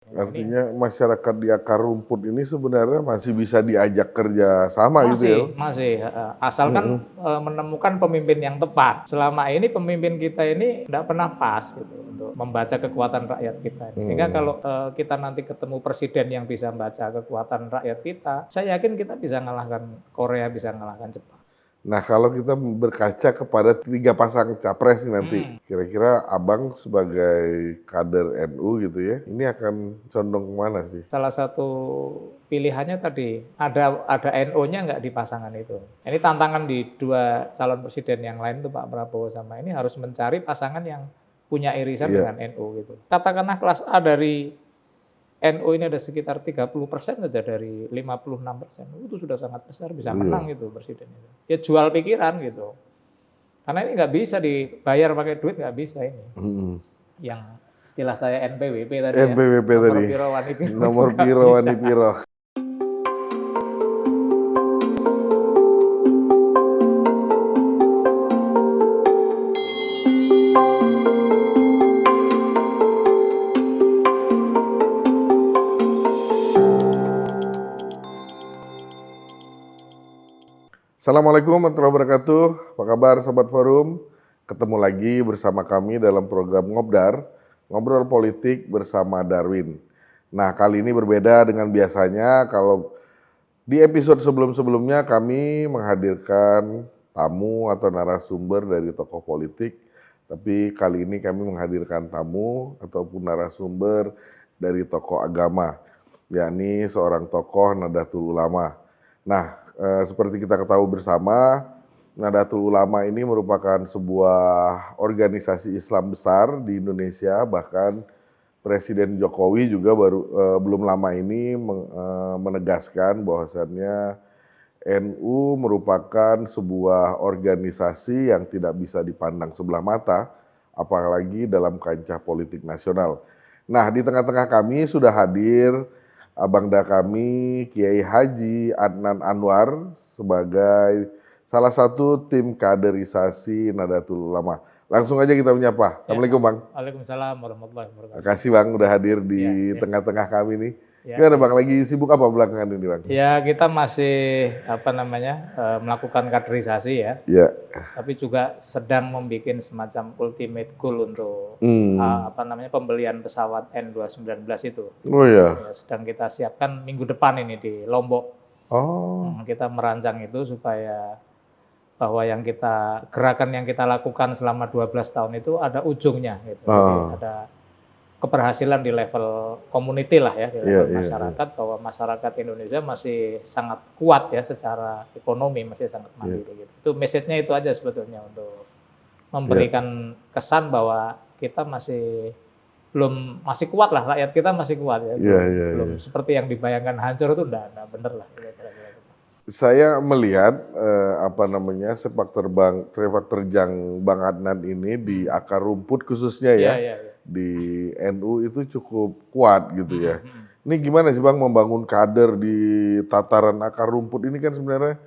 Nah ini Artinya masyarakat di akar rumput ini sebenarnya masih bisa diajak kerja sama gitu ya? masih, heeh, asalkan, Mhm. menemukan pemimpin yang tepat. Selama ini pemimpin kita ini nggak pernah pas gitu untuk membaca kekuatan rakyat kita ini. Sehingga Mhm. kalau, kita nanti ketemu presiden yang bisa membaca kekuatan rakyat kita, saya yakin kita bisa ngalahkan Korea, bisa ngalahkan Jepang. Nah, kalau kita berkaca kepada 3 pasang capres nih nanti, Mhm. kira-kira Abang sebagai kader NU gitu ya, ini akan condong ke mana sih? Salah satu pilihannya tadi, ada NU-nya nggak di pasangan itu. Ini tantangan di 2 calon presiden yang lain tuh Pak Prabowo sama ini harus mencari pasangan yang punya irisan Iya. dengan NU gitu. Katakanlah kelas A dari NU ini ada sekitar 30% saja dari 56%, itu sudah sangat besar, bisa Iya. menang itu presiden itu. Ya jual pikiran gitu. Karena ini nggak bisa dibayar pakai duit, nggak bisa ini. Mhm. Yang istilah saya NPWP tadi ya, NPWP tadi, nomor piro wani piro itu nomor nggak piro wani bisa. piro. Assalamualaikum warahmatullahi wabarakatuh. Apa kabar Sobat Forum? Ketemu lagi bersama kami dalam program Ngobdar, Ngobrol Politik bersama Darwin. Nah, kali ini berbeda dengan biasanya. Kalau di episode sebelum-sebelumnya kami menghadirkan tamu atau narasumber dari tokoh politik, tapi kali ini kami menghadirkan tamu ataupun narasumber dari tokoh agama, yakni seorang tokoh Nahdlatul Ulama. Nah, seperti kita ketahui bersama, Nahdlatul Ulama ini merupakan sebuah organisasi Islam besar di Indonesia, bahkan Presiden Jokowi juga belum lama ini menegaskan bahwasannya NU merupakan sebuah organisasi yang tidak bisa dipandang sebelah mata, apalagi dalam kancah politik nasional. Nah, di tengah-tengah kami sudah hadir Abangda kami, Kiai Haji Adnan Anwar, sebagai salah satu tim kaderisasi Nahdlatul Ulama. Langsung aja kita menyapa. Ya, Assalamualaikum Bang. waalaikumsalam warahmatullahi wabarakatuh. Makasih Bang udah hadir Ya, di ya, tengah-tengah kami nih. ya, Gimana ya. Bang, lagi sibuk apa belakangan ini Bang? Ya, kita masih apa namanya, melakukan kaderisasi ya, Ya. tapi juga sedang membuat semacam ultimate goal untuk Hmm. apa namanya, pembelian pesawat N219 itu. Oh ya. Ya, sedang kita siapkan minggu depan ini di Lombok. Oh. Kita merancang itu supaya bahwa gerakan yang kita lakukan selama 12 tahun itu ada ujungnya gitu. Jadi Ah. ada keberhasilan di level community lah ya, di Iya, level iya, iya. masyarakat, bahwa masyarakat Indonesia masih sangat kuat ya secara ekonomi, masih sangat Iya. mandiri gitu. Itu message-nya itu aja sebetulnya, untuk Iya. memberikan kesan bahwa kita masih kuat lah, rakyat kita masih kuat ya, Iya, iya, belum iya. seperti yang dibayangkan hancur itu enggak bener lah kira-kira gitu. Saya melihat sepak terjang Bang Adnan ini di akar rumput khususnya Iya, ya, iya, iya. di NU itu cukup kuat gitu Mhm, ya. mhm. Ini gimana sih Bang membangun kader di tataran akar rumput ini, kan sebenarnya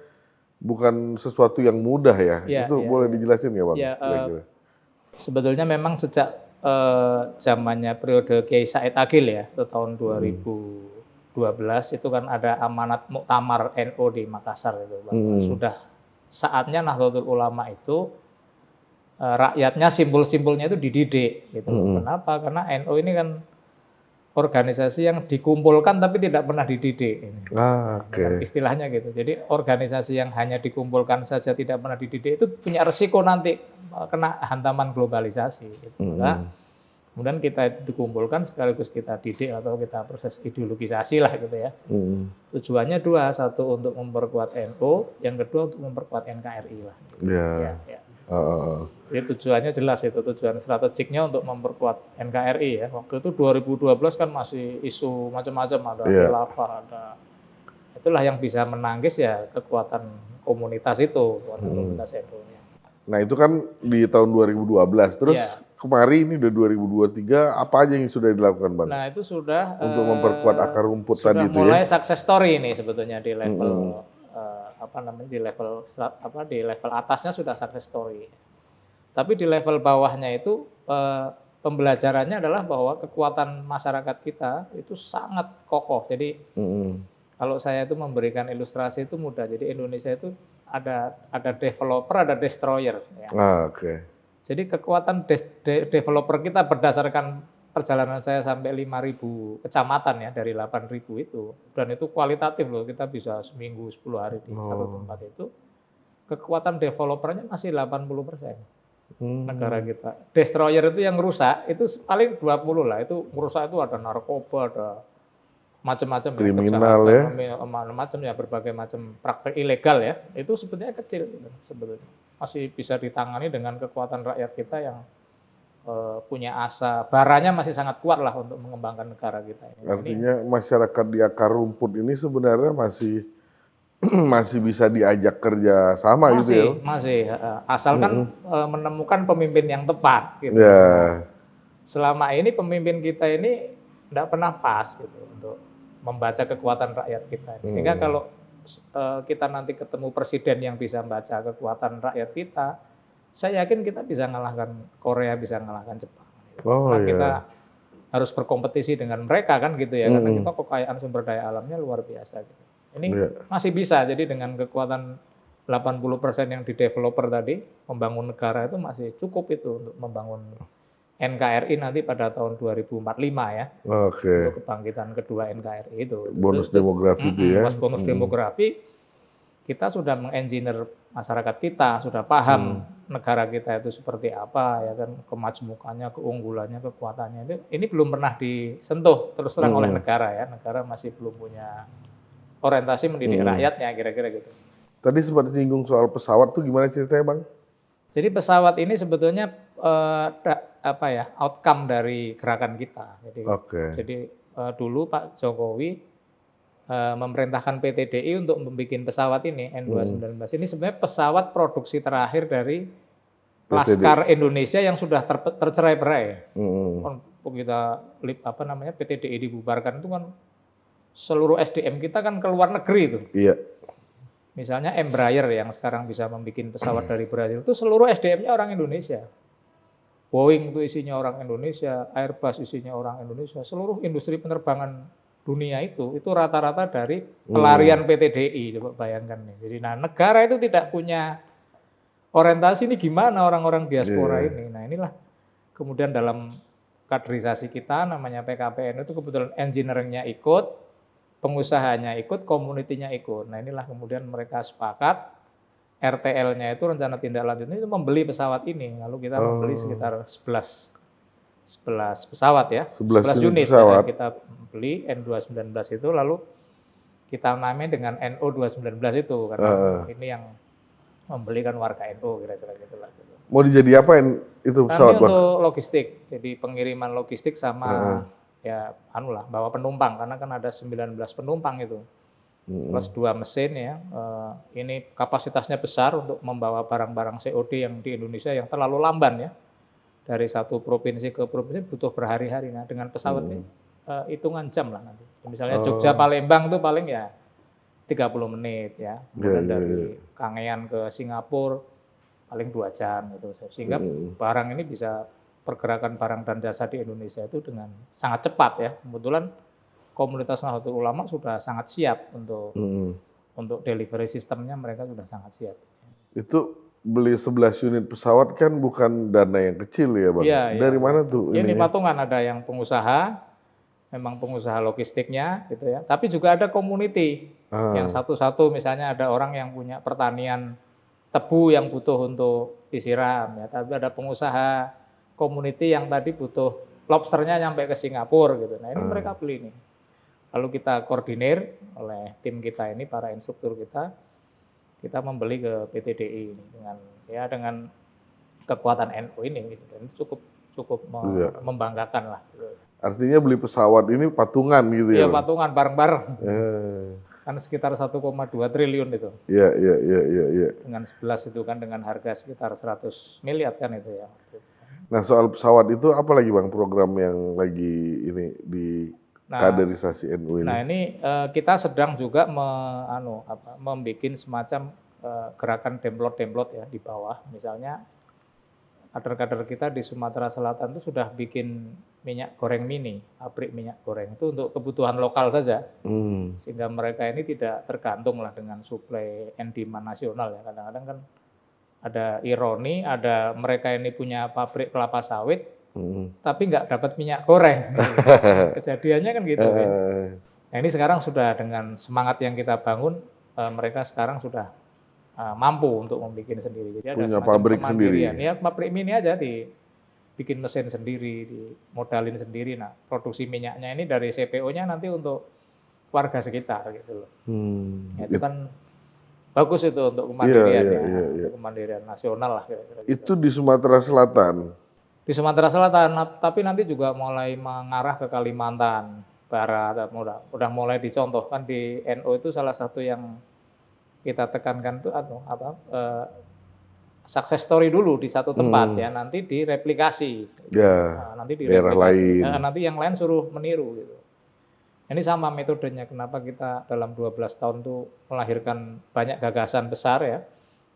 bukan sesuatu yang mudah ya. Iya, Itu iya, boleh iya. dijelasin nggak Bang Iya, kira-kira? sebetulnya memang sejak, zamannya periode Kiai Said Agil ya, itu tahun Mhm. 2012 itu kan ada amanat muktamar NU di Makassar itu, bahwa Mhm. sudah saatnya Nahdlatul Ulama itu, rakyatnya, simpul-simpulnya itu dididik gitu loh. Mhm. Kenapa? Karena NU ini kan organisasi yang dikumpulkan tapi tidak pernah dididik ini. Ah, Nah, ini kan oke. istilahnya gitu. Jadi organisasi yang hanya dikumpulkan saja tidak pernah dididik itu punya resiko nanti kena hantaman globalisasi gitu. Maka Mhm. kemudian kita itu dikumpulkan sekaligus kita didik atau kita proses ideologisasi lah gitu ya. Mhm. Tujuannya dua, satu untuk memperkuat NU, yang kedua untuk memperkuat NKRI lah. Iya. Ya, ya. Heeh. Jadi tujuannya jelas, itu tujuan strategiknya untuk memperkuat NKRI ya. Waktu itu 2012 kan masih isu macam-macam, ada Iya. khilafah, itulah yang bisa menangkis ya kekuatan komunitas itu, kekuatan Mhm. komunitas NU-nya. Nah itu kan di tahun 2012, terus Iya. kemarin ini udah 2023, apa aja yang sudah dilakukan Bang? Nah itu sudah, Untuk memperkuat akar rumput sudah tadi itu ya? mulai success story ini sebetulnya di Mhm. level, di level atasnya sudah success story. Tapi di level bawahnya itu, pembelajarannya adalah bahwa kekuatan masyarakat kita itu sangat kokoh. Jadi kalau saya itu memberikan ilustrasi itu mudah. Jadi Indonesia itu ada developer, ada destroyer. Ya. Oke. Jadi kekuatan developer kita berdasarkan perjalanan saya sampai 5.000 kecamatan ya dari 8.000 itu, dan itu kualitatif loh, kita bisa seminggu 10 hari di satu tempat itu. Kekuatan developernya masih 80% negara kita. Destroyer itu yang rusak itu paling 20 lah, itu merusak itu ada narkoba, ada macam-macam ya, Kriminal ya. macam ya, berbagai macam praktek ilegal ya, itu sebetulnya kecil gitu, sebetulnya masih bisa ditangani dengan kekuatan rakyat kita yang punya asa, baranya masih sangat kuat lah untuk mengembangkan negara kita ini. Artinya masyarakat di akar rumput ini sebenarnya masih masih bisa diajak kerja sama gitu ya? Masih, asalkan menemukan pemimpin yang tepat gitu. Ya. Selama ini pemimpin kita ini tidak pernah pas gitu untuk membaca kekuatan rakyat kita. Sehingga kalau kita nanti ketemu presiden yang bisa membaca kekuatan rakyat kita, saya yakin kita bisa mengalahkan Korea, bisa mengalahkan Jepang. Karena kita harus berkompetisi dengan mereka kan gitu ya, karena kita kekayaan sumber daya alamnya luar biasa. Gitu. Ini masih bisa, jadi dengan kekuatan 80% yang di developer tadi, membangun negara itu masih cukup itu untuk membangun NKRI nanti pada tahun 2045 ya. Untuk kebangkitan kedua NKRI itu. Bonus demografi itu ya. Bonus demografi, kita sudah mengengineer masyarakat kita, sudah paham negara kita itu seperti apa ya kan, kemajmukannya, keunggulannya, kekuatannya itu. Ini belum pernah disentuh terus terang oleh negara ya. Negara masih belum punya orientasi mendidik rakyatnya, kira-kira gitu. Tadi sempat singgung soal pesawat tuh, gimana ceritanya Bang? Jadi pesawat ini sebetulnya outcome dari gerakan kita. Jadi dulu Pak Jokowi memerintahkan PT DI untuk membuat pesawat ini N219. Ini sebenarnya pesawat produksi terakhir dari Laskar Indonesia yang sudah tercerai-berai. Kita PT DI dibubarkan itu kan seluruh SDM kita kan ke luar negeri itu. Iya. Misalnya Embraer yang sekarang bisa membuat pesawat dari Brasil itu seluruh SDM-nya orang Indonesia. Boeing itu isinya orang Indonesia, Airbus isinya orang Indonesia, seluruh industri penerbangan dunia itu rata-rata dari pelarian PT DI, coba bayangkan nih. Jadi negara itu tidak punya orientasi ini gimana orang-orang diaspora ini. Nah inilah kemudian dalam kaderisasi kita namanya PKPN itu kebetulan engineering-nya ikut, pengusahanya ikut, community-nya ikut. Nah inilah kemudian mereka sepakat, RTL-nya itu rencana tindak lanjutnya itu membeli pesawat ini. Lalu kita membeli sekitar 11 pesawat ya, 11 unit pesawat. Kita beli N219 itu, lalu kita namain dengan NO219 itu, karena ini yang membeli kan warga NO, kira-kira gitulah. Mau dijadi apa itu pesawat Bang? Untuk logistik, jadi pengiriman logistik sama bawa penumpang, karena kan ada 19 penumpang itu, plus 2 mesin ya. Ini kapasitasnya besar untuk membawa barang-barang COD yang di Indonesia yang terlalu lamban ya. Dari satu provinsi ke provinsi butuh berhari-hari. Nah dengan pesawat ini hitungan jam lah nanti. Misalnya Jogja Palembang itu paling ya 30 menit ya. Kemudian dari Kangean ke Singapura paling 2 jam gitu. Sehingga barang ini bisa, pergerakan barang dan jasa di Indonesia itu dengan sangat cepat ya. Kebetulan komunitas Nahdlatul Ulama sudah sangat siap untuk delivery sistemnya, mereka sudah sangat siap. Itu beli 11 unit pesawat kan bukan dana yang kecil ya Bang? Iya, dari mana tuh? Ini patungan, ada yang pengusaha, memang pengusaha logistiknya gitu ya. Tapi juga ada community yang satu-satu, misalnya ada orang yang punya pertanian tebu yang butuh untuk disiram ya. Tapi ada pengusaha community yang tadi butuh lobsternya nyampe ke Singapura gitu. Nah ini mereka beli nih. Lalu kita koordinir oleh tim kita ini, para instruktur kita membeli ke PT DI ini dengan kekuatan NU ini gitu. Dan cukup membanggakan lah. Gitu. Artinya beli pesawat ini patungan gitu ya? Iya, patungan bareng-bareng. Kan sekitar 1,2 triliun itu. Iya. Dengan 11 itu kan dengan harga sekitar 100 miliar kan itu ya. Nah soal pesawat itu apa lagi Bang program yang lagi ini di kaderisasi NU ini? Nah ini kita sedang juga membuat semacam gerakan demplot ya di bawah. Misalnya kader-kader kita di Sumatera Selatan itu sudah bikin minyak goreng mini, pabrik minyak goreng itu untuk kebutuhan lokal saja, sehingga mereka ini tidak tergantung lah dengan suplai and demand nasional ya. Kadang-kadang kan ada ironi, ada mereka ini punya pabrik kelapa sawit, tapi nggak dapat minyak goreng. Kejadiannya kan gitu kan. Nah ini sekarang sudah dengan semangat yang kita bangun, mereka sekarang sudah mampu untuk membuat sendiri. Jadi ada Punya semacam pabrik kemandirian. sendiri. Ya pabrik mini aja dibikin mesin sendiri, dimodalin sendiri. Nah produksi minyaknya ini dari CPO-nya nanti untuk warga sekitar gitu loh. Ya, itu kan bagus itu untuk kemandirian untuk kemandirian nasional lah kira-kira. Itu di Sumatera Selatan. Di Sumatera Selatan, tapi nanti juga mulai mengarah ke Kalimantan Barat, udah mulai dicontohkan di NU itu salah satu yang kita tekankan itu success story dulu di satu tempat ya, nanti direplikasi. Ya, nanti daerah lain. Nanti yang lain suruh meniru gitu. Ini sama metodenya, kenapa kita dalam 12 tahun tuh melahirkan banyak gagasan besar ya.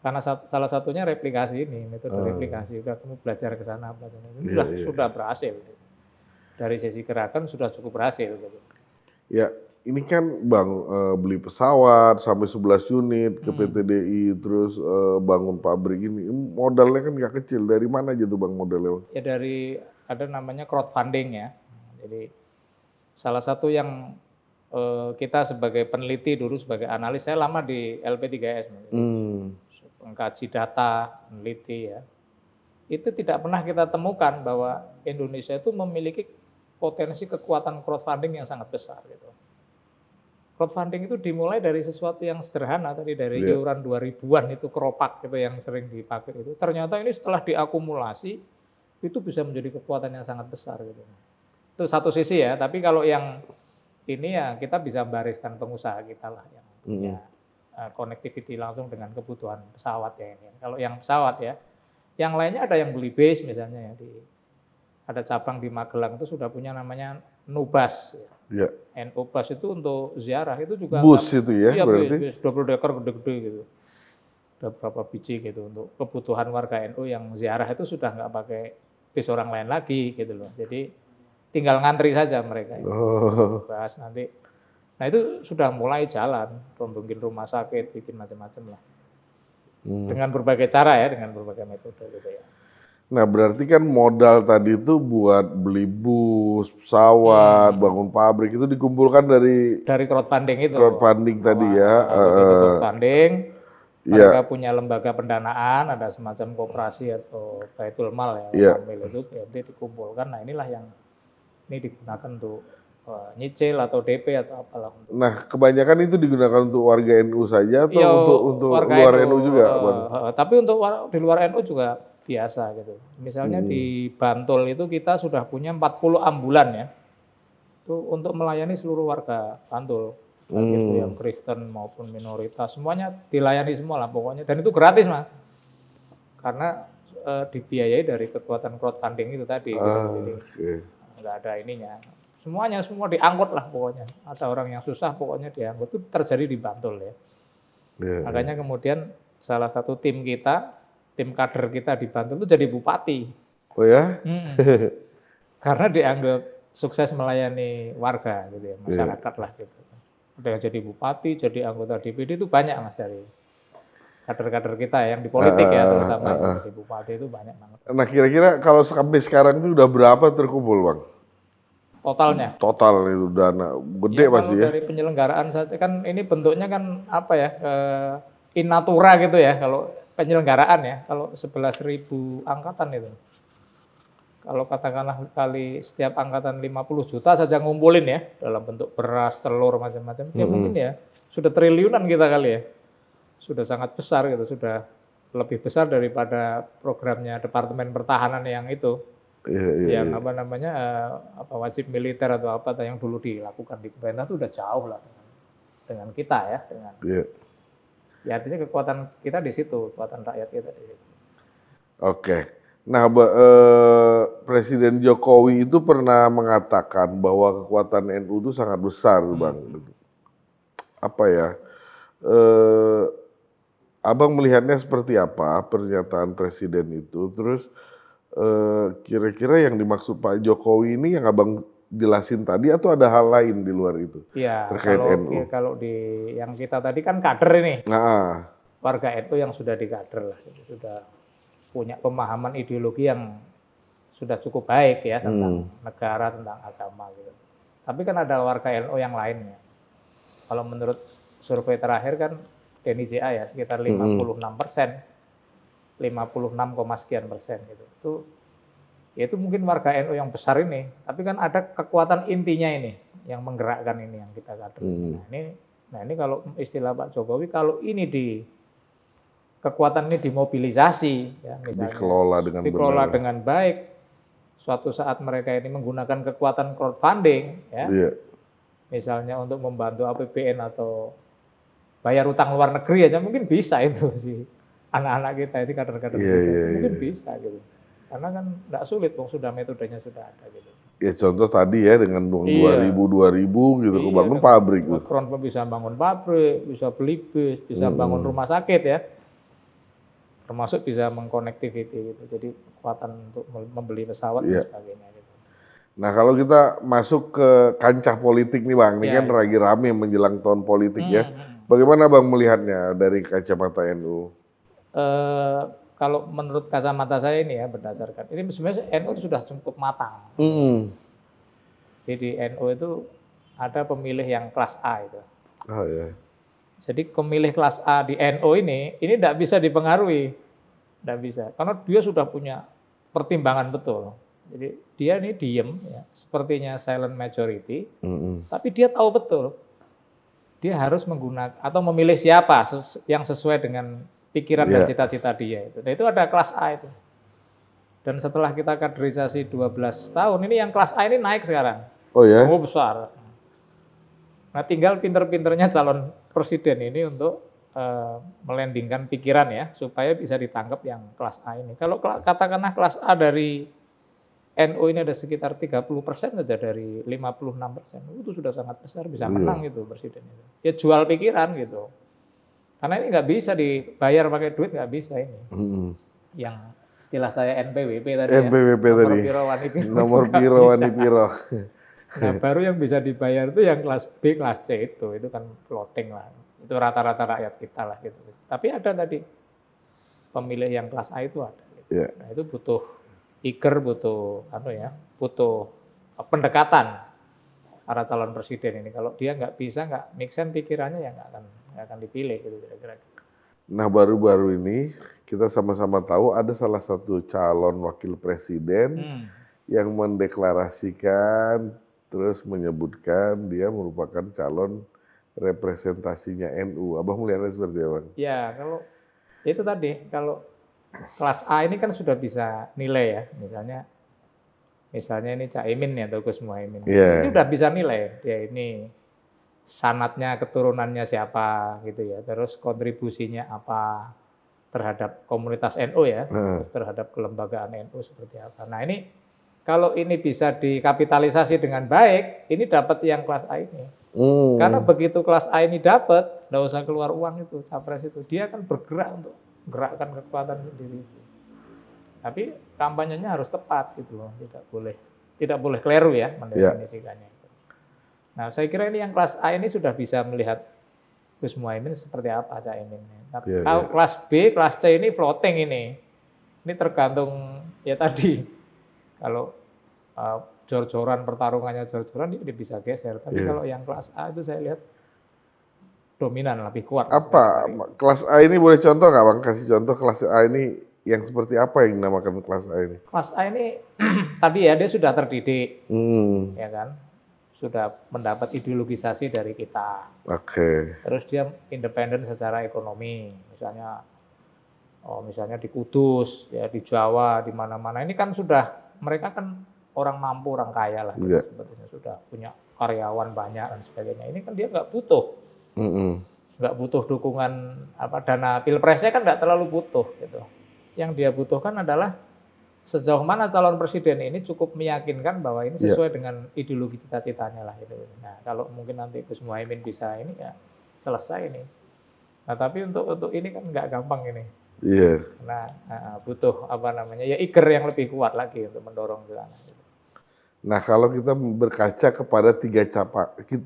Karena salah satunya replikasi ini, metode replikasi. Udah kamu belajar ke sana, belajar. Ini sudah berhasil. Dari sisi gerakan sudah cukup berhasil gitu. Ya, ini kan Bang beli pesawat sampai 11 unit ke PTDI, terus bangun pabrik ini. Modalnya kan nggak kecil. Dari mana aja tuh Bang modalnya? Ya dari ada namanya crowdfunding ya. Jadi salah satu yang kita sebagai peneliti dulu, sebagai analis, saya lama di LP3S. Mengkaji data, meneliti ya. Itu tidak pernah kita temukan bahwa Indonesia itu memiliki potensi kekuatan crowdfunding yang sangat besar gitu. Crowdfunding itu dimulai dari sesuatu yang sederhana tadi, dari iuran 2000-an itu keropak gitu yang sering dipakai itu. Ternyata ini setelah diakumulasi itu bisa menjadi kekuatan yang sangat besar gitu. Itu satu sisi ya, tapi kalau yang ini ya kita bisa bariskan pengusaha kita lah yang punya connectivity langsung dengan kebutuhan pesawat ya ini. Kalau yang pesawat ya, yang lainnya ada yang beli base misalnya ya, ada cabang di Magelang itu sudah punya namanya Nubas. Ya. Nubas itu untuk ziarah itu juga. Bus itu ya, berarti? Iya, 20 dekar gede-gede gitu. Ada berapa biji gitu untuk kebutuhan warga NU yang ziarah itu sudah nggak pakai bis orang lain lagi gitu loh. Jadi tinggal ngantri saja mereka. Bahas nanti. Nah itu sudah mulai jalan, bikin rumah sakit, bikin macam-macam lah. Dengan berbagai cara ya, dengan berbagai metode gitu ya. Nah berarti kan modal tadi itu buat beli bus, pesawat, bangun pabrik itu dikumpulkan dari crowdfunding itu. Crowdfunding tadi ya. Crowdfunding, mereka punya lembaga pendanaan, ada semacam koperasi atau baitul mal ya, itu dikumpulkan. Nah inilah yang ini digunakan untuk nyicil atau DP atau apalah. Nah, kebanyakan itu digunakan untuk warga NU saja atau untuk luar NU juga, Bang? Tapi untuk di luar NU juga biasa gitu. Misalnya di Bantul itu kita sudah punya 40 ambulan ya. Itu untuk melayani seluruh warga Bantul. Baik itu yang Kristen maupun minoritas, semuanya dilayani semua lah pokoknya. Dan itu gratis, Mas. Karena dibiayai dari kekuatan crowdfunding itu tadi. Jadi nggak ada ininya. Semuanya semua diangkut lah pokoknya. Ada orang yang susah pokoknya diangkut. Itu terjadi di Bantul ya. Makanya kemudian salah satu tim kita, tim kader kita di Bantul itu jadi bupati. Oh ya? Karena dianggap sukses melayani warga gitu ya, masyarakat lah gitu. Udah jadi bupati, jadi anggota DPD itu banyak Mas dari kader-kader kita yang di politik ya terutama di bupati itu banyak banget. Nah kira-kira kalau sampai sekarang itu udah berapa terkumpul Bang? Totalnya? Total itu dana gede ya, pasti ya? Dari penyelenggaraan saja kan ini bentuknya kan apa ya, in natura gitu ya kalau penyelenggaraan ya, kalau 11.000 angkatan itu. Kalau katakanlah kali setiap angkatan 50 juta saja ngumpulin ya, dalam bentuk beras, telur, macam-macam, ya mungkin ya sudah triliunan kita kali ya. Sudah sangat besar gitu, sudah lebih besar daripada programnya Departemen Pertahanan yang itu. Yang apa namanya, wajib militer atau apa yang dulu dilakukan di pemerintah itu udah jauh lah dengan kita ya. Ya artinya kekuatan kita di situ, kekuatan rakyat kita di situ. Oke. Nah, Presiden Jokowi itu pernah mengatakan bahwa kekuatan NU itu sangat besar, Bang. Apa ya? Abang melihatnya seperti apa pernyataan Presiden itu? Terus kira-kira yang dimaksud Pak Jokowi ini yang Abang jelasin tadi atau ada hal lain di luar itu Ya, terkait NU? kalau di yang kita tadi kan kader ini, Nah, warga NU yang sudah dikader lah, gitu. Sudah punya pemahaman ideologi yang sudah cukup baik ya tentang negara, tentang agama gitu. Tapi kan ada warga NU yang lainnya. Kalau menurut survei terakhir kan Denny JA ya sekitar 56%, 56, sekian persen gitu. Ya itu mungkin warga NU yang besar ini, tapi kan ada kekuatan intinya ini yang menggerakkan ini yang kita kader. Nah ini kalau istilah Pak Jokowi, kalau ini kekuatan ini dimobilisasi, ya misalnya dikelola dengan baik, suatu saat mereka ini menggunakan kekuatan crowdfunding, ya, misalnya untuk membantu APBN atau bayar utang luar negeri aja mungkin bisa itu sih. Anak-anak kita itu kader-kader kita mungkin bisa gitu. Karena kan tidak sulit, sudah metodenya sudah ada gitu. Ya contoh tadi ya dengan uang 2000 gitu kebangun pabrik. Crowdfunding bisa bangun pabrik, bisa beli bis, bisa bangun rumah sakit ya. Termasuk bisa mengkonektiviti gitu. Jadi kekuatan untuk membeli pesawat dan sebagainya gitu. Nah kalau kita masuk ke kancah politik nih Bang, ini kan lagi rame menjelang tahun politik ya. Bagaimana Bang melihatnya dari kacamata NU? Kalau menurut kacamata saya ini ya berdasarkan, ini sebenarnya NU sudah cukup matang. Jadi NU itu ada pemilih yang kelas A itu. Oh ya. Jadi pemilih kelas A di NU ini tidak bisa dipengaruhi, tidak bisa, karena dia sudah punya pertimbangan betul. Jadi dia ini diem, ya, sepertinya silent majority, tapi dia tahu betul dia harus menggunakan atau memilih siapa yang sesuai dengan pikiran dan cita-cita dia itu. Nah, itu ada kelas A itu. Dan setelah kita kaderisasi 12 tahun, ini yang kelas A ini naik sekarang. Oh ya? Oh besar. Nah tinggal pinter-pinternya calon presiden ini untuk melandingkan pikiran ya, supaya bisa ditangkap yang kelas A ini. Kalau katakanlah kelas A dari NU ini ada sekitar 30% saja dari 56%, itu sudah sangat besar, bisa menang itu presiden itu. Ya jual pikiran gitu. Karena ini nggak bisa dibayar pakai duit, nggak bisa ini. Yang istilah saya NPWP tadi NPWP ya, tadi. Nomor piro wani piro. Nah baru yang bisa dibayar itu yang kelas B, kelas C itu kan floating lah. Itu rata-rata rakyat kita lah gitu. Tapi ada tadi pemilih yang kelas A itu ada. Gitu. Nah itu butuh butuh pendekatan para calon presiden ini. Kalau dia nggak bisa, nggak make sense pikirannya, ya nggak akan dipilih gitu kira-kira. Nah baru-baru ini kita sama-sama tahu ada salah satu calon wakil presiden yang mendeklarasikan terus menyebutkan dia merupakan calon representasinya NU. Abang melihatnya seperti apa? Ya kalau itu tadi, kalau kelas A ini kan sudah bisa nilai ya, misalnya ini Caimin ya atau Gus Muhaimin, ini udah bisa nilai dia ini sanatnya, keturunannya siapa gitu ya, terus kontribusinya apa terhadap komunitas NU ya, terus terhadap kelembagaan NU seperti apa. Nah ini kalau ini bisa dikapitalisasi dengan baik, ini dapat yang kelas A ini. Karena begitu kelas A ini dapat, nggak usah keluar uang itu, capres itu, dia akan bergerak untuk gerakkan kekuatan sendiri. Tapi kampanyenya harus tepat gitu loh, tidak boleh keliru ya mendefinisikannya. Nah, saya kira ini yang kelas A ini sudah bisa melihat Gus Muhaimin seperti apa Caimin. Tapi kalau kelas B, kelas C ini floating ini. Ini tergantung ya tadi. Kalau jor-joran pertarungannya jor-joran dia bisa geser. Tapi kalau yang kelas A itu saya lihat dominan, lebih kuat. Apa kelas A ini boleh contoh nggak Bang? Kasih contoh kelas A ini yang seperti apa yang dinamakan kelas A ini? Kelas A ini tadi ya dia sudah terdidik, ya kan, sudah mendapat ideologisasi dari kita. Terus dia independen secara ekonomi, misalnya di Kudus, ya di Jawa, di mana-mana. Ini kan sudah mereka kan orang mampu, orang kaya lah, sebetulnya sudah punya karyawan banyak dan sebagainya. Ini kan dia nggak butuh dukungan dana pilpresnya kan nggak terlalu butuh gitu. Yang dia butuhkan adalah sejauh mana calon presiden ini cukup meyakinkan bahwa ini sesuai dengan ideologi cita-citanya lah gitu. Nah kalau mungkin nanti Gus Muhaimin bisa ini ya selesai ini. Nah tapi untuk ini kan nggak gampang ini. Iya. Karena butuh apa namanya ya iger yang lebih kuat lagi untuk mendorong ke sana. Gitu. Nah, kalau kita berkaca kepada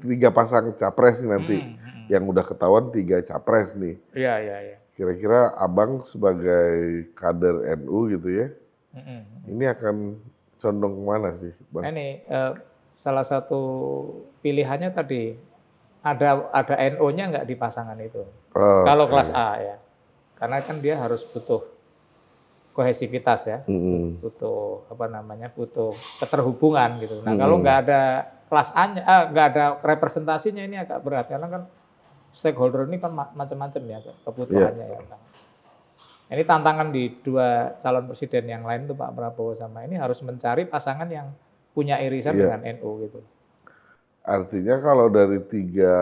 tiga pasang capres nih nanti, Mm. yang udah ketahuan tiga capres nih. Iya, iya, iya. Kira-kira Abang sebagai kader NU gitu ya, Mm. ini akan condong kemana sih, Nah, Bang? ini salah satu pilihannya tadi ada NO-nya nggak di pasangan itu. Kalau kelas Oke. A ya, karena kan dia harus butuh kohesivitas ya, Mm-mm. butuh apa namanya, butuh keterhubungan gitu. Nah kalau nggak Mm-mm. ada kelas A-nya, nggak ada representasinya ini agak berat karena kan stakeholder ini kan macam-macam ya Iya. kebutuhannya ya. Ini tantangan di dua calon presiden yang lain tuh Pak Prabowo sama ini harus mencari pasangan yang punya irisan Iya. dengan NU gitu. Artinya kalau dari tiga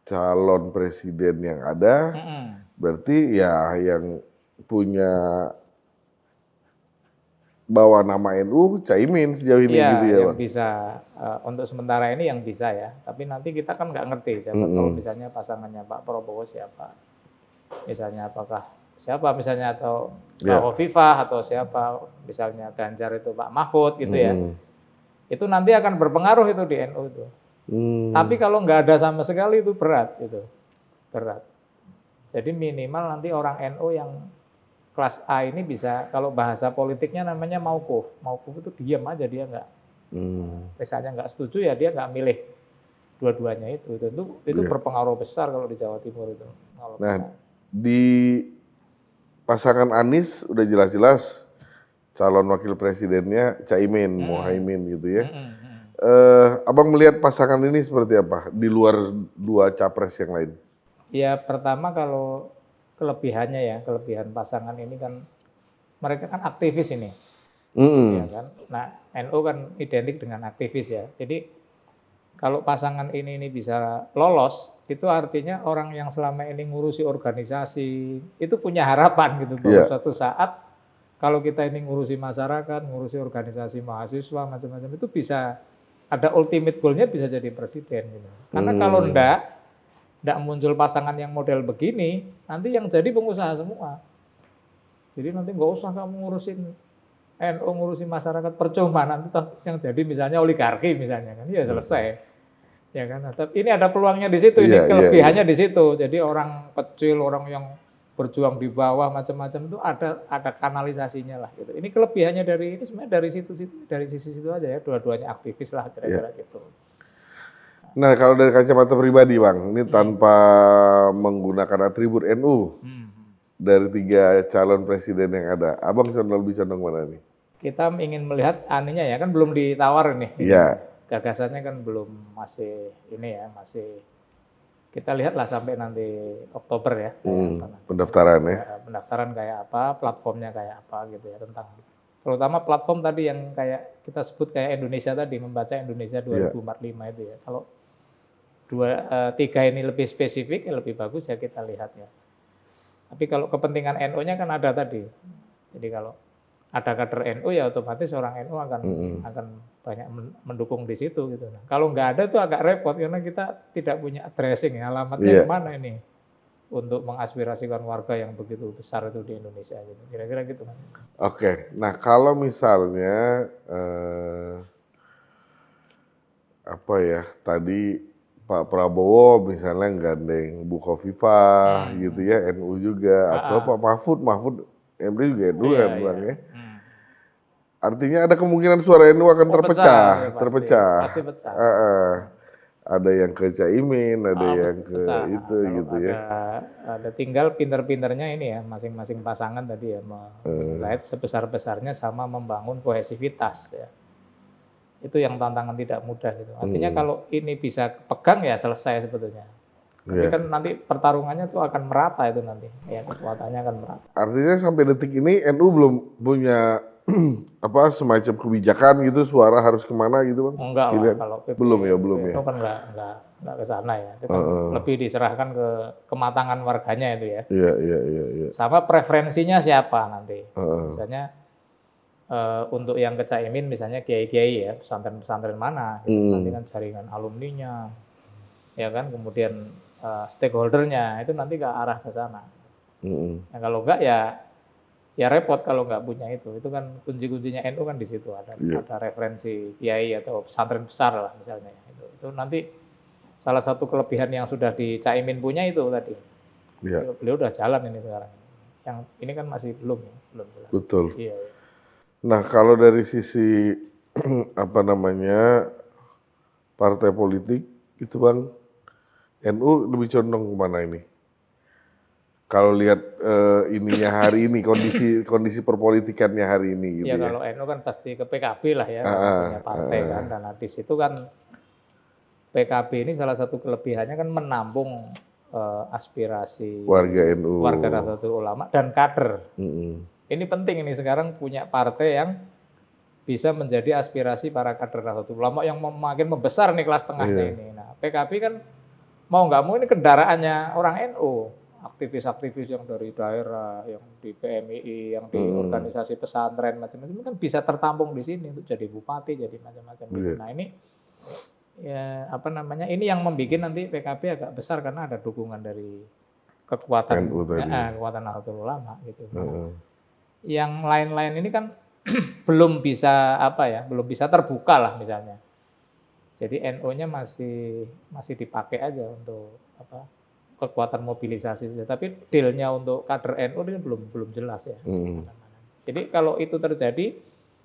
calon presiden yang ada, Mm-mm. berarti ya yang punya bawa nama NU Caimin sejauh ini gitu Iya, ya, yang Bang? bisa untuk sementara ini yang bisa ya. Tapi nanti kita kan nggak ngerti siapa tahu Mm-mm. misalnya pasangannya Pak Prabowo siapa. Misalnya apakah siapa misalnya atau Mbak Ya. Khofifah atau siapa misalnya Ganjar itu Pak Mahfud gitu ya. Mm-mm. Itu nanti akan berpengaruh itu di NU itu. Tapi Hmm. kalau nggak ada sama sekali itu berat gitu. Berat. Jadi minimal nanti orang NU yang kelas A ini bisa kalau bahasa politiknya namanya maukuf. Maukuf itu diam aja dia nggak Hmm. misalnya nggak setuju ya dia nggak milih dua-duanya itu Iya. berpengaruh besar kalau di Jawa Timur itu kalau Nah, misalnya. di pasangan Anies udah jelas-jelas calon wakil presidennya Caimin, Mm-mm. Muhaimin gitu ya. Mm-mm. Abang melihat pasangan ini seperti apa di luar dua capres yang lain? Ya pertama kalau kelebihannya ya kelebihan pasangan ini kan mereka kan aktivis ini ya Mm-mm. kan. Nah NU kan identik dengan aktivis ya. Jadi kalau pasangan ini bisa lolos itu artinya orang yang selama ini ngurusi organisasi itu punya harapan gitu bahwa Iya. suatu saat kalau kita ini ngurusi masyarakat, ngurusi organisasi mahasiswa macam-macam itu bisa ada ultimate goal-nya bisa jadi presiden gitu. Karena kalau Hmm. enggak muncul pasangan yang model begini, nanti yang jadi pengusaha semua. Jadi nanti nggak usah kamu ngurusin NU, ngurusin masyarakat percuma, nanti yang jadi misalnya oligarki misalnya kan, ya selesai. Mm-mm. Ya kan, tapi ini ada peluangnya di situ, Iya, ini iya, iya. kelebihannya di situ. Jadi orang kecil, orang yang berjuang di bawah macam-macam itu ada kanalisasinya lah gitu. Ini kelebihannya dari ini sebenarnya dari sisi situ aja ya, dua-duanya aktivis lah Iya. kira-kira gitu. Nah, kalau dari kacamata pribadi, Bang, ini Hmm. tanpa menggunakan atribut NU Hmm. dari tiga calon presiden yang ada, Abang lebih condong mana nih? Kita ingin melihat aninya ya, kan belum ditawar nih ininya. Iya. Gagasannya kan belum masih ini ya, masih kita lihatlah sampai nanti Oktober ya, kayak apa nanti Pendaftaran ya. pendaftaran kayak apa, platformnya kayak apa gitu ya tentang terutama platform tadi yang kayak kita sebut kayak Indonesia tadi membaca Indonesia Iya. 2045 itu ya. Kalau tiga ini lebih spesifik ya lebih bagus ya kita lihat ya. Tapi kalau kepentingan NU-nya kan ada tadi. Jadi kalau ada kader NU ya otomatis orang NU Mm-mm. akan banyak mendukung di situ gitu. Nah, kalau nggak ada tuh agak repot karena kita tidak punya addressing ya, alamatnya Iya. kemana ini untuk mengaspirasikan warga yang begitu besar itu di Indonesia gitu. Kira-kira gitu kan. Oke. Nah, kalau misalnya apa ya tadi Pak Prabowo misalnya gandeng Bu Khofifah Hmm. gitu ya, NU juga, atau Pak Ah, Mahfud MD juga NU iya kan iya. Bang ya. Hmm. Artinya ada kemungkinan suara NU akan Oh pecah, ya pasti terpecah. pecah. Heeh. Ada yang ke Caimin, ada yang Pasti ke pecah. itu Kalau gitu ya. ada tinggal pinter-pinternya ini ya masing-masing pasangan tadi ya Eh, menggait sebesar-besarnya sama membangun kohesivitas ya. Itu yang tantangan tidak mudah gitu. Artinya mm, kalau ini bisa pegang ya selesai sebetulnya. Tapi ya. kan nanti pertarungannya tuh akan merata itu nanti. Ya kekuatannya akan merata. Artinya sampai detik ini NU belum punya apa semacam kebijakan gitu suara harus kemana gitu Bang? Enggak lah Pilihan. kalau Belum ya. PPNU kan enggak ke sana ya. Itu kan Heeh. lebih diserahkan ke kematangan warganya itu ya. Iya, iya, iya, iya. Sama preferensinya siapa nanti. Heeh. Misalnya untuk yang ke Caimin misalnya kiai-kiai ya, pesantren-pesantren mana gitu. Nanti Mm. kan jaringan alumninya, ya kan, kemudian stakeholdernya itu nanti ke arah ke sana. Nah, kalau enggak ya repot kalau nggak punya itu. Itu kan kunci-kuncinya NU kan di situ ada referensi kiai atau pesantren besar lah misalnya. Itu nanti salah satu kelebihan yang sudah di Caimin punya itu tadi. Iya, Beliau udah jalan ini sekarang. Yang ini kan masih belum jelas. betul. Iya, iya. Nah, kalau dari sisi apa namanya partai politik itu Bang, NU lebih condong kemana ini? Kalau lihat ininya hari ini, kondisi perpolitikannya hari ini gitu Ya ya. kalau NU kan pasti ke PKB lah ya Ah, karena ah, punya partai kan. Dan di situ kan PKB ini salah satu kelebihannya kan menampung aspirasi warga NU. warga Nahdlatul Ulama dan kader. Mm-mm. Ini penting ini sekarang punya partai yang bisa menjadi aspirasi para kader Nahdlatul Ulama yang makin membesar nih kelas tengahnya Iya. ini. Nah, PKB kan mau nggak mau ini kendaraannya orang NU, aktivis-aktivis yang dari daerah, yang di PMII, yang di organisasi pesantren macam-macam kan bisa tertampung di sini untuk jadi bupati, jadi macam-macam. Iya. Nah ini ya apa namanya ini yang membuat nanti PKB agak besar karena ada dukungan dari kekuatan NU tadi. kekuatan Nahdlatul Ulama gitu. Yang lain-lain ini kan belum bisa belum bisa terbuka lah misalnya. Jadi NU-nya masih dipakai aja untuk kekuatan mobilisasi saja. Tapi deal-nya untuk kader NU ini belum jelas ya. Jadi kalau itu terjadi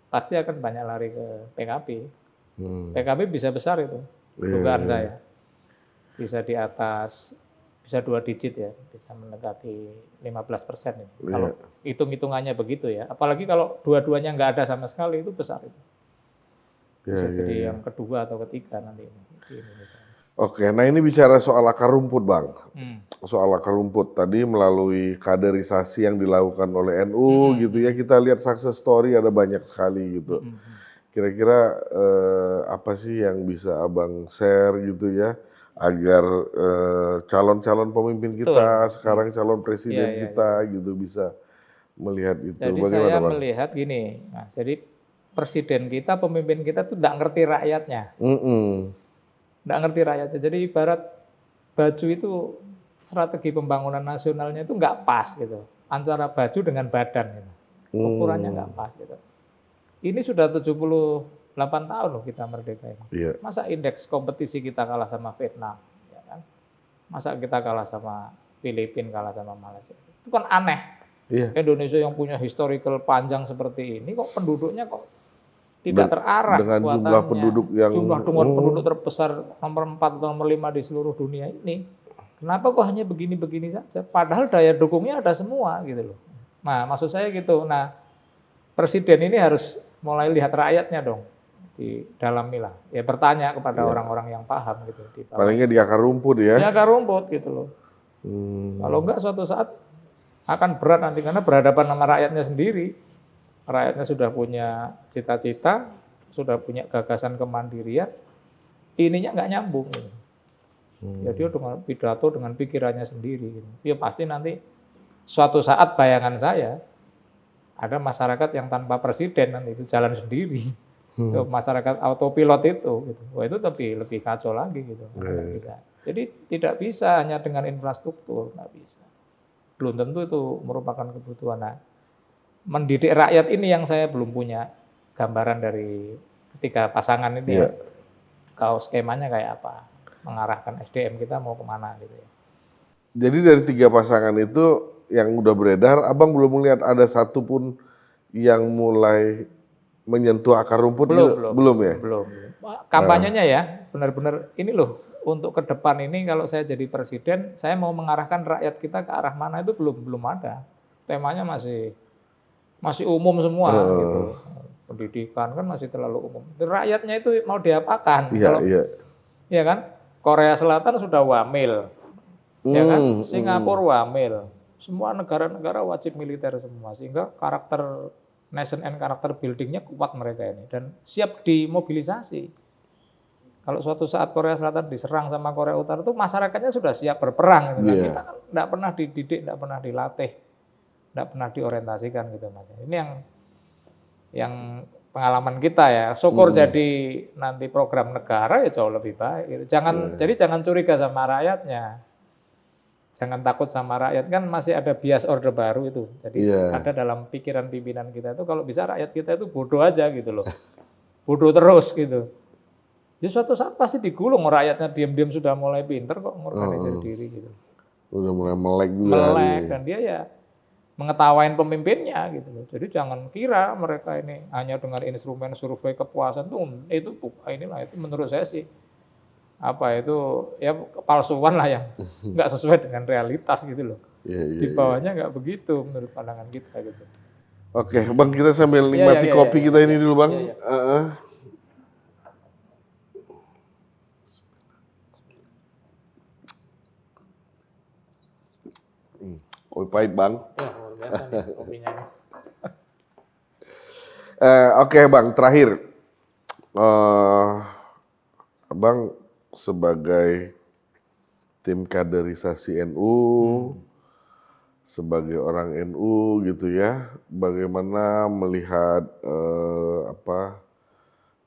pasti akan banyak lari ke PKB. PKB bisa besar itu, dugaan saya. Bisa di atas, bisa 2 digit ya, bisa mendekati 15% ya. Kalau hitung-hitungannya begitu ya. Apalagi kalau dua-duanya nggak ada sama sekali itu besar itu. Bisa jadi yang kedua atau ketiga nanti di Indonesia. Oke, nah ini bicara soal akar rumput Bang. Soal akar rumput tadi melalui kaderisasi yang dilakukan oleh NU gitu ya, kita lihat success story ada banyak sekali gitu. Kira-kira apa sih yang bisa Abang share gitu ya, agar calon-calon pemimpin kita, sekarang calon presiden kita gitu bisa melihat itu. Jadi bagaimana saya Bang? melihat gini, nah, jadi presiden kita, pemimpin kita tuh nggak ngerti rakyatnya. Nggak ngerti rakyatnya. Jadi ibarat baju itu strategi pembangunan nasionalnya itu nggak pas gitu. Antara baju dengan badan gitu. Ukurannya nggak pas gitu. Ini sudah 78 tahun loh kita merdeka ini. Masa indeks kompetisi kita kalah sama Vietnam, ya kan? Masa kita kalah sama Filipina, kalah sama Malaysia. Itu kan aneh. Indonesia yang punya historical panjang seperti ini kok penduduknya kok tidak terarah dengan jumlah penduduk yang penduduk terbesar nomor 4 atau nomor 5 di seluruh dunia ini. Kenapa kok hanya begini-begini saja? Padahal daya dukungnya ada semua gitu loh. Nah, maksud saya gitu. Nah, presiden ini harus mulai lihat rakyatnya dong di dalam milah. Ya bertanya kepada orang-orang yang paham gitu. Palingnya di akar rumput ya. Di akar rumput gitu loh. Kalau enggak suatu saat akan berat nanti karena berhadapan sama rakyatnya sendiri. Rakyatnya sudah punya cita-cita, sudah punya gagasan kemandirian, ininya nggak nyambung. Ya dia dengan pidato, dengan pikirannya sendiri. Ya pasti nanti suatu saat bayangan saya ada masyarakat yang tanpa presiden nanti itu jalan sendiri. Itu masyarakat autopilot itu. Gitu. Wah itu lebih kacau lagi gitu. Bisa. Jadi tidak bisa hanya dengan infrastruktur, nggak bisa. Belum tentu itu merupakan kebutuhan. Nah, mendidik rakyat ini yang saya belum punya gambaran dari ketiga pasangan ini. Kalau skemanya kayak apa, mengarahkan SDM kita mau kemana gitu ya. Jadi dari 3 pasangan itu yang udah beredar, Abang belum melihat ada satu pun yang mulai menyentuh akar rumput belum ya? Belum. Kampanyenya ya benar-benar ini loh untuk ke depan ini kalau saya jadi presiden, saya mau mengarahkan rakyat kita ke arah mana itu belum ada. Temanya masih umum semua gitu. Pendidikan kan masih terlalu umum. Rakyatnya itu mau diapakan? Iya kan? Korea Selatan sudah wamil. Ya kan? Singapura wamil. Semua negara-negara wajib militer semua sehingga karakter nation and karakter buildingnya kuat mereka ini dan siap dimobilisasi. Kalau suatu saat Korea Selatan diserang sama Korea Utara itu masyarakatnya sudah siap berperang. Gitu. Kita kan nggak pernah dididik, nggak pernah dilatih, nggak pernah diorientasikan gitu Mas. Ini yang pengalaman kita ya. Syukur jadi nanti program negara ya jauh lebih baik. Gitu. Jadi jangan curiga sama rakyatnya. jangan takut sama rakyat, kan masih ada bias orde baru itu. Jadi Iya. ada dalam pikiran pimpinan kita itu kalau bisa rakyat kita itu bodoh aja gitu loh. Bodoh terus gitu. Ya suatu saat pasti digulung, rakyatnya diam-diam sudah mulai pinter kok ngorganisir diri gitu. Udah mulai melek juga hari Melek ini. dan dia ya mengetawain pemimpinnya gitu loh. Jadi jangan kira mereka ini hanya dengan instrumen survei kepuasan tuh itu inilah itu menurut saya sih apa itu ya kepalsuan lah yang nggak sesuai dengan realitas gitu loh. Iya, iya, Di iya. bawahnya nggak begitu menurut pandangan kita gitu. Oke, Bang, kita sambil Iya, nikmati iya, iya, kopi iya, kita ini iya, dulu, Bang. iya, iya. Heeh. Kopi pahit, Bang. Ya luar biasa nih kopinya nih. Oke, Bang, terakhir. Abang sebagai tim kaderisasi NU, sebagai orang NU gitu ya, bagaimana melihat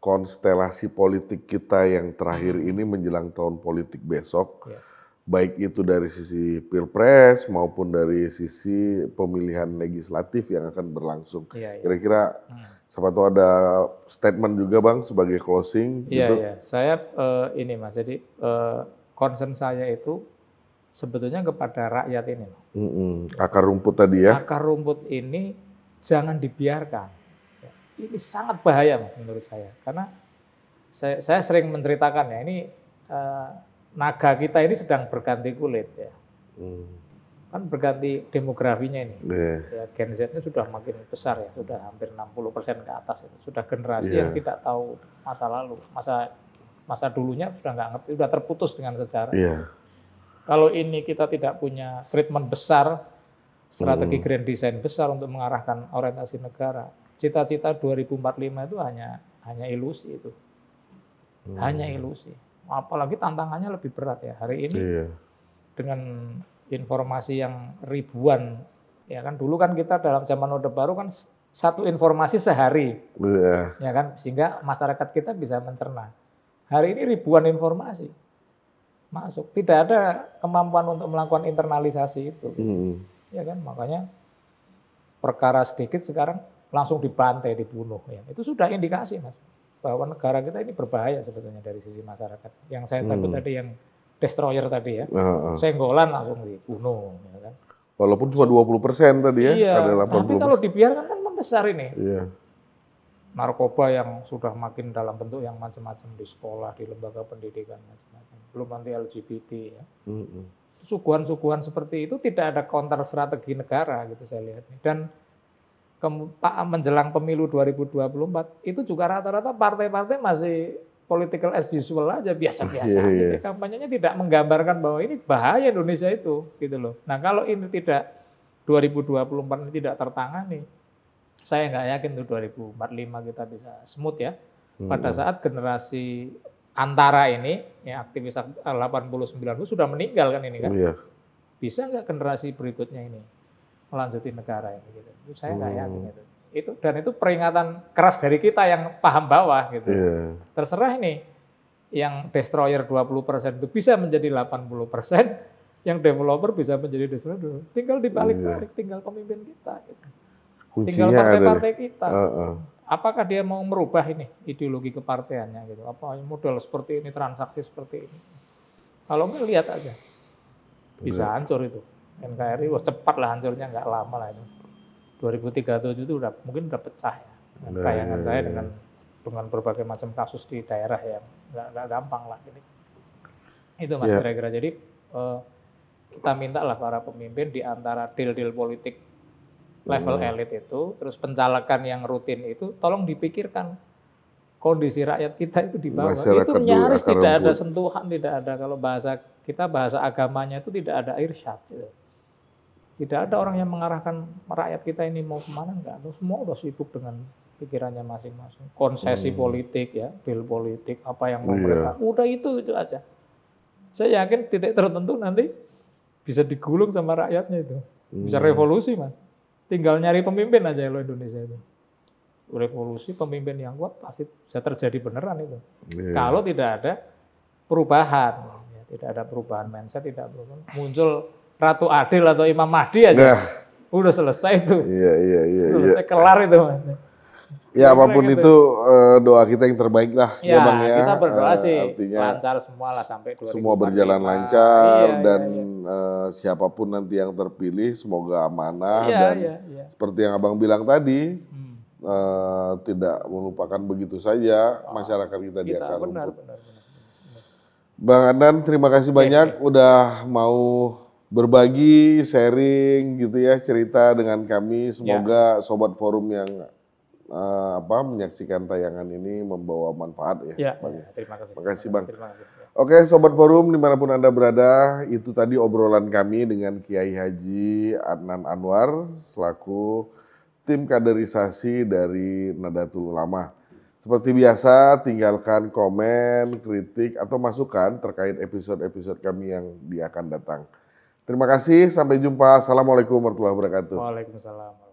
konstelasi politik kita yang terakhir ini menjelang tahun politik besok, Ya. baik itu dari sisi pilpres maupun dari sisi pemilihan legislatif yang akan berlangsung. Iya, iya. Kira-kira siapa tahu ada statement juga, Bang, sebagai closing Iya, gitu. iya. Saya ini Mas, jadi concern saya itu sebetulnya kepada rakyat ini. Akar rumput tadi ya. Akar rumput ini jangan dibiarkan. Ya, ini sangat bahaya Mas, menurut saya. Karena saya sering menceritakan ya, ini naga kita ini sedang berganti kulit ya. Kan berganti demografinya ini. Ya, Gen Z ini sudah makin besar ya, sudah hampir 60% ke atas. Sudah generasi yang tidak tahu masa lalu, masa dulunya sudah nggak ngerti, sudah terputus dengan sejarah. Kalau ini kita tidak punya treatment besar, strategi grand design besar untuk mengarahkan orientasi negara, cita-cita 2045 itu hanya ilusi itu, hanya ilusi. Apalagi tantangannya lebih berat ya hari ini dengan informasi yang ribuan, ya kan dulu kan kita dalam zaman Orde Baru kan satu informasi sehari, ya kan sehingga masyarakat kita bisa mencerna. Hari ini ribuan informasi masuk, tidak ada kemampuan untuk melakukan internalisasi itu, ya kan makanya perkara sedikit sekarang langsung dibantai, dibunuh, ya itu sudah indikasi Mas bahwa negara kita ini berbahaya sebetulnya dari sisi masyarakat. Yang saya takut tadi yang destroyer tadi ya, senggolan langsung dibunuh, ya kan. Walaupun cuma 20% tadi ya, iya, ada 80%. tapi kalau dibiarkan kan membesar ini. Iya. Narkoba yang sudah makin dalam bentuk yang macam-macam di sekolah, di lembaga pendidikan macam-macam. Belum nanti LGBT ya. Suguhan-suguhan seperti itu tidak ada counter strategi negara gitu saya lihat. Dan menjelang pemilu 2024 itu juga rata-rata partai-partai masih political as usual aja, biasa-biasa aja. Jadi kampanyenya tidak menggambarkan bahwa ini bahaya Indonesia itu, gitu loh. Nah kalau ini tidak 2024 ini tidak tertangani, saya nggak yakin tuh 2045 kita bisa smooth ya. Pada saat generasi antara ini, ya aktivis 89 itu sudah meninggal kan ini kan. Bisa nggak generasi berikutnya ini melanjuti negara ini gitu. Itu saya nggak yakin itu. Dan itu peringatan keras dari kita yang paham bawah gitu. Terserah ini yang destroyer 20% itu bisa menjadi 80%, yang developer bisa menjadi destroyer. Tinggal dibalik-balik, tinggal pemimpin kita gitu. Tinggal partai-partai kita. Apakah dia mau merubah ini ideologi kepartaiannya gitu? Apa model seperti ini, transaksi seperti ini? Kalau nggak lihat aja. Bisa hancur itu. NKRI cepat lah hancurnya, nggak lama lah itu. 2037 itu mungkin udah pecah ya. Bayangan saya dengan berbagai macam kasus di daerah yang nggak gampang lah. Jadi, itu Mas kira-kira. Jadi kita minta lah para pemimpin di antara deal-deal politik level elit itu, terus pencalekan yang rutin itu, tolong dipikirkan kondisi rakyat kita itu di bawah. Itu nyaris tidak ada sentuhan, tidak ada kalau bahasa agamanya itu tidak ada irsyad. Gitu. Tidak ada orang yang mengarahkan rakyat kita ini mau kemana, enggak. Semua udah sibuk dengan pikirannya masing-masing. Konsesi politik ya, deal politik, apa yang mau mereka. Udah itu aja. Saya yakin titik tertentu nanti bisa digulung sama rakyatnya itu. Bisa revolusi Mas. Tinggal nyari pemimpin aja lo Indonesia itu. Revolusi pemimpin yang kuat pasti bisa terjadi beneran itu. Kalau tidak ada perubahan, ya, tidak ada perubahan mindset, tidak muncul Ratu Adil atau Imam Mahdi aja. Nah, Udah selesai itu. iya. Selesai kelar itu, Mas. Ya Kira-kira apapun gitu. itu doa kita yang terbaik lah ya Ya, Bang ya. kita berdoa sih Artinya lancar semua lah sampai 2045. semua berjalan lancar Iya, dan iya. siapapun nanti yang terpilih semoga amanah Iya, dan iya. seperti yang Abang bilang tadi Hmm. tidak melupakan begitu saja masyarakat kita di Kita akar benar. rumput. Bang Adnan, terima kasih banyak udah mau berbagi, sharing gitu ya cerita dengan kami. Semoga Sobat Forum yang menyaksikan tayangan ini membawa manfaat ya. Ya, Bang. terima kasih. Makasih Bang. Terima kasih. Ya. Oke Sobat Forum dimanapun Anda berada, itu tadi obrolan kami dengan Kiai Haji Adnan Anwar selaku tim kaderisasi dari Nahdlatul Ulama. Seperti biasa, tinggalkan komen, kritik, atau masukan terkait episode-episode kami yang akan datang. Terima kasih, sampai jumpa. Assalamualaikum warahmatullahi wabarakatuh. Waalaikumsalam.